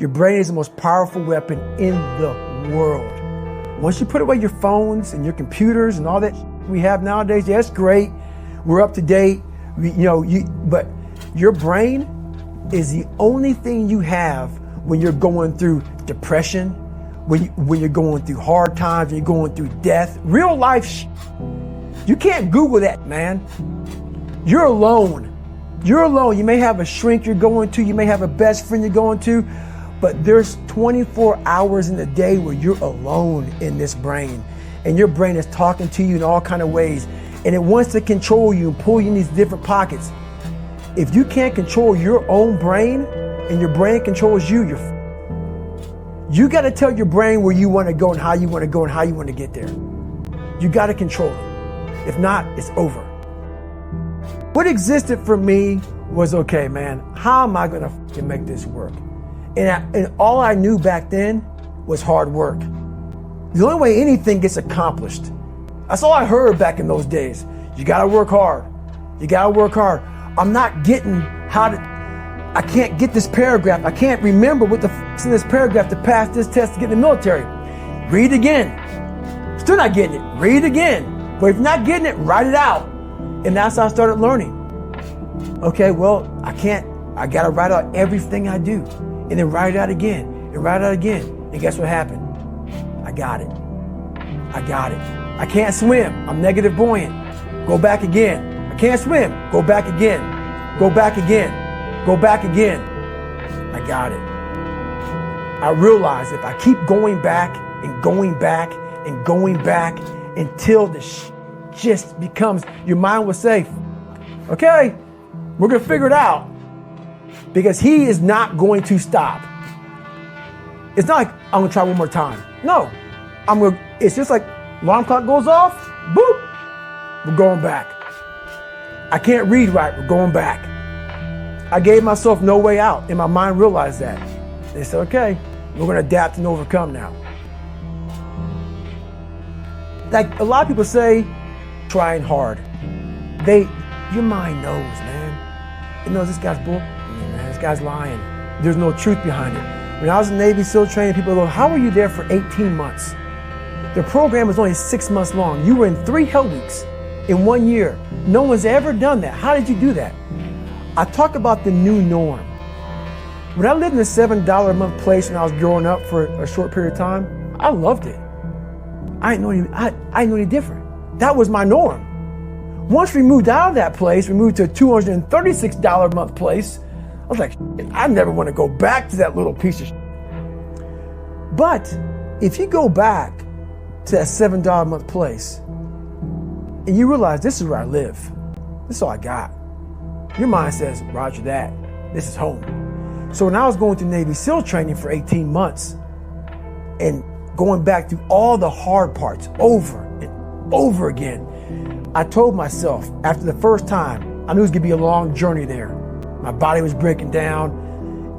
Your brain is the most powerful weapon in the world. Once you put away your phones and your computers and all that we have nowadays, yeah, it's great. We're up to date. But your brain is the only thing you have when you're going through depression, when you're going through hard times, when you're going through death, real life. You can't Google that, man. You're alone. You're alone. You may have a shrink you're going to, you may have a best friend you're going to, but there's 24 hours in the day where you're alone in this brain, and your brain is talking to you in all kinds of ways, and it wants to control you and pull you in these different pockets. If you can't control your own brain and your brain controls you, you got to tell your brain where you want to go and how you want to go and how you want to get there. You got to control it. If not, it's over. What existed for me was, okay, man, how am I going to make this work? And all I knew back then was hard work. The only way anything gets accomplished. That's all I heard back in those days. You got to work hard. You got to work hard. I'm not getting I can't get this paragraph. I can't remember what the is in this paragraph to pass this test to get in the military. Read again. Still not getting it. Read again. But if you're not getting it, write it out. And that's how I started learning. Okay, well, I got to write out everything I do. And then write it out again. And write it out again. And guess what happened? I got it. I can't swim. I'm negative buoyant. Go back again. I can't swim. Go back again. Go back again. Go back again. I got it. I realized if I keep going back and going back and going back until the just becomes, your mind will say, okay, we're going to figure it out, because he is not going to stop. It's not like I'm going to try one more time. No, it's just like alarm clock goes off, boop, we're going back. I can't read right, we're going back. I gave myself no way out, and my mind realized that. They said, okay, we're going to adapt and overcome now. Like a lot of people say, trying hard. Your mind knows, man. It knows this guy's bull. Man, this guy's lying. There's no truth behind it. When I was in Navy SEAL training, people go, how were you there for 18 months? The program was only 6 months long. You were in 3 hell weeks in 1 year. No one's ever done that. How did you do that? I talk about the new norm. When I lived in a $7 a month place when I was growing up for a short period of time, I loved it. I didn't know any different. That was my norm. Once we moved out of that place, we moved to a $236 a month place. I was like, I never want to go back to that little piece of shit. But if you go back to that $7 a month place and you realize this is where I live, this is all I got, your mind says, roger that, this is home. So when I was going through Navy SEAL training for 18 months and going back through all the hard parts over and over again, I told myself after the first time, I knew it was gonna be a long journey there. My body was breaking down.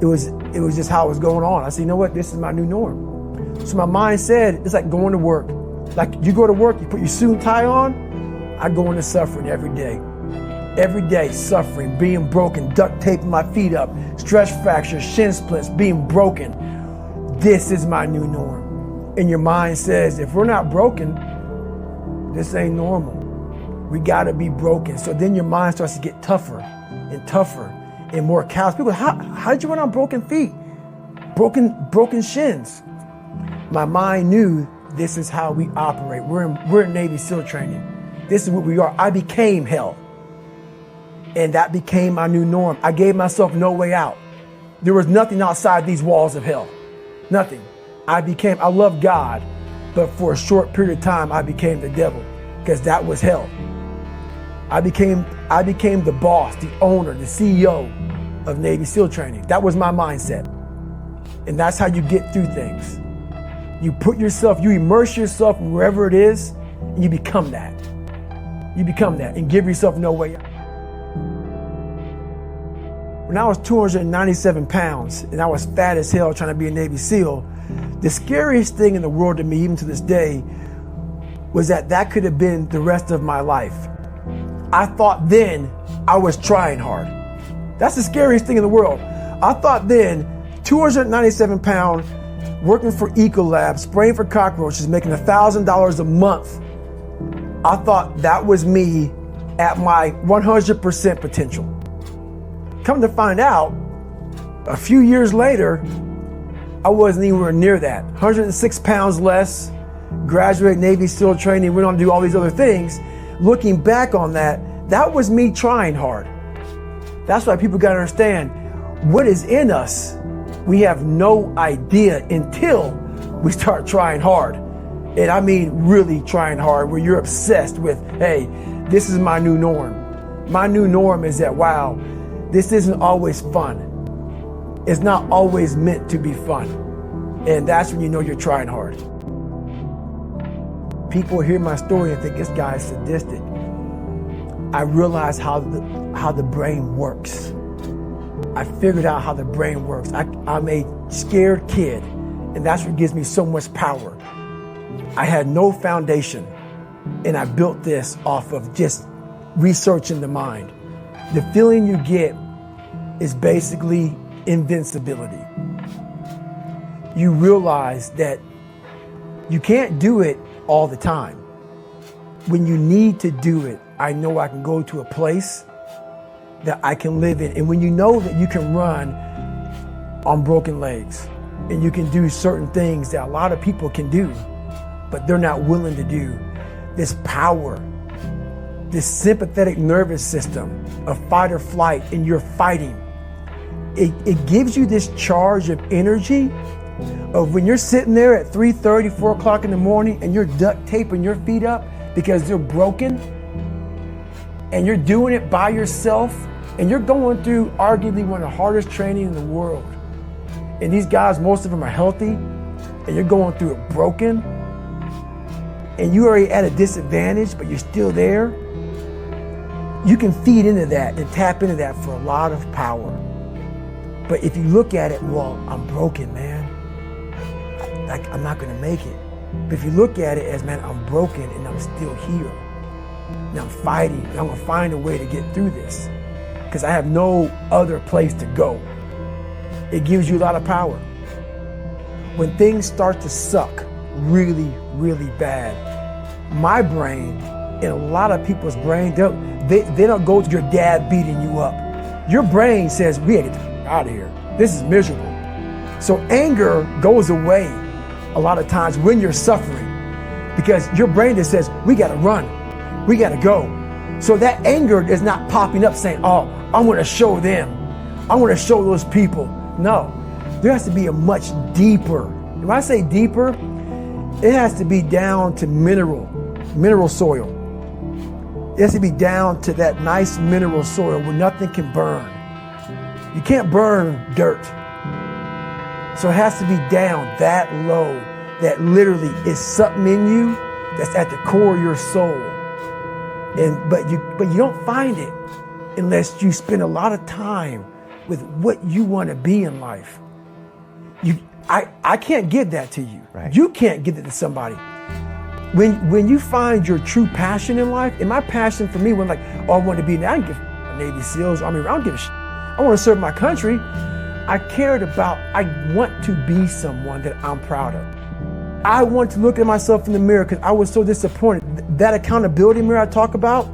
It was just how it was going on. I said, you know what? This is my new norm. So my mind said, it's like going to work. Like you go to work, you put your suit and tie on. I go into suffering every day. Every day, suffering, being broken, duct taping my feet up, stress fractures, shin splints, being broken. This is my new norm. And your mind says, if we're not broken, this ain't normal. We gotta be broken. So then your mind starts to get tougher and tougher and more callous. People, how did you run on broken feet? Broken shins. My mind knew this is how we operate. We're in Navy SEAL training. This is what we are. I became hell. And that became my new norm. I gave myself no way out. There was nothing outside these walls of hell. Nothing. I love God, but for a short period of time, I became the devil, because that was hell. I became the boss, the owner, the CEO of Navy SEAL training. That was my mindset. And that's how you get through things. You immerse yourself wherever it is, and you become that. You become that and give yourself no way out. When I was 297 pounds and I was fat as hell trying to be a Navy SEAL, the scariest thing in the world to me, even to this day, was that could have been the rest of my life. I thought then I was trying hard. That's the scariest thing in the world. I thought then 297 pound, working for Ecolab, spraying for cockroaches, making $1,000 a month. I thought that was me at my 100% potential. Come to find out, a few years later, I wasn't anywhere near that. 106 pounds less, graduate Navy SEAL training, went on to do all these other things. Looking back on that, that was me trying hard. That's why people gotta understand what is in us. We have no idea until we start trying hard. And I mean really trying hard, where you're obsessed with, hey, this is my new norm. My new norm is that, wow, this isn't always fun. It's not always meant to be fun. And that's when you know you're trying hard. People hear my story and think this guy is sadistic. I realized how the brain works. I figured out how the brain works. I'm a scared kid, and that's what gives me so much power. I had no foundation, and I built this off of just researching the mind. The feeling you get is basically invincibility. You realize that you can't do it all the time. When you need to do it, I know I can go to a place that I can live in. And when you know that you can run on broken legs and you can do certain things that a lot of people can do, but they're not willing to do, this power, this sympathetic nervous system of fight or flight, and you're fighting, it gives you this charge of energy of when you're sitting there at 3:30, 4 o'clock in the morning and you're duct taping your feet up because they're broken, and you're doing it by yourself, and you're going through arguably one of the hardest training in the world. And these guys, most of them are healthy, and you're going through it broken, and you're already at a disadvantage, but you're still there. You can feed into that and tap into that for a lot of power. But if you look at it, well, I'm broken, man. I'm not gonna make it. But if you look at it as, man, I'm broken and I'm still here. And I'm fighting, and I'm gonna find a way to get through this because I have no other place to go. It gives you a lot of power. When things start to suck really, really bad, my brain and a lot of people's brain, they don't go to your dad beating you up. Your brain says, we gotta get out of here. This is miserable. So anger goes away a lot of times when you're suffering because your brain just says, we gotta run, we gotta go. So that anger is not popping up saying, oh, I'm gonna show them, I'm gonna show those people. No, there has to be a much deeper. When I say deeper, it has to be down to mineral soil. It has to be down to that nice mineral soil where nothing can burn. You can't burn dirt. So it has to be down that low, that literally is something in you that's at the core of your soul. But you don't find it unless you spend a lot of time with what you want to be in life. I can't give that to you. Right. You can't give it to somebody. When you find your true passion in life, and my passion for me was like, oh, I want to be, I don't give Navy SEALs, I don't give a shit. I want to serve my country. I want to be someone that I'm proud of. I want to look at myself in the mirror because I was so disappointed. That accountability mirror I talk about,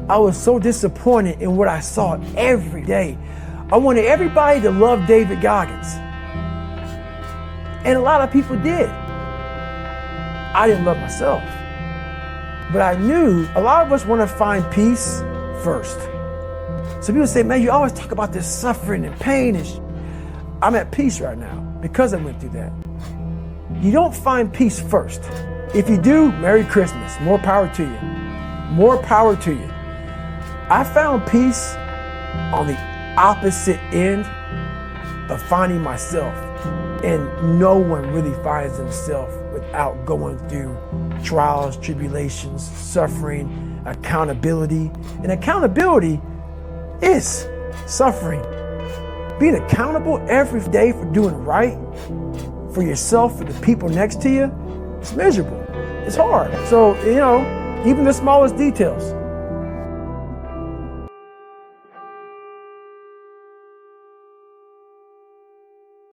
I was so disappointed in what I saw every day. I wanted everybody to love David Goggins. And a lot of people did. I didn't love myself. But I knew a lot of us want to find peace first. So people say, man, you always talk about this suffering and pain. I'm at peace right now because I went through that. You don't find peace first. If you do, Merry Christmas. More power to you. More power to you. I found peace on the opposite end of finding myself. And no one really finds themselves without going through trials, tribulations, suffering, accountability. And accountability is suffering. Being accountable every day for doing right for yourself, for the people next to you, it's miserable. It's hard. So, even the smallest details.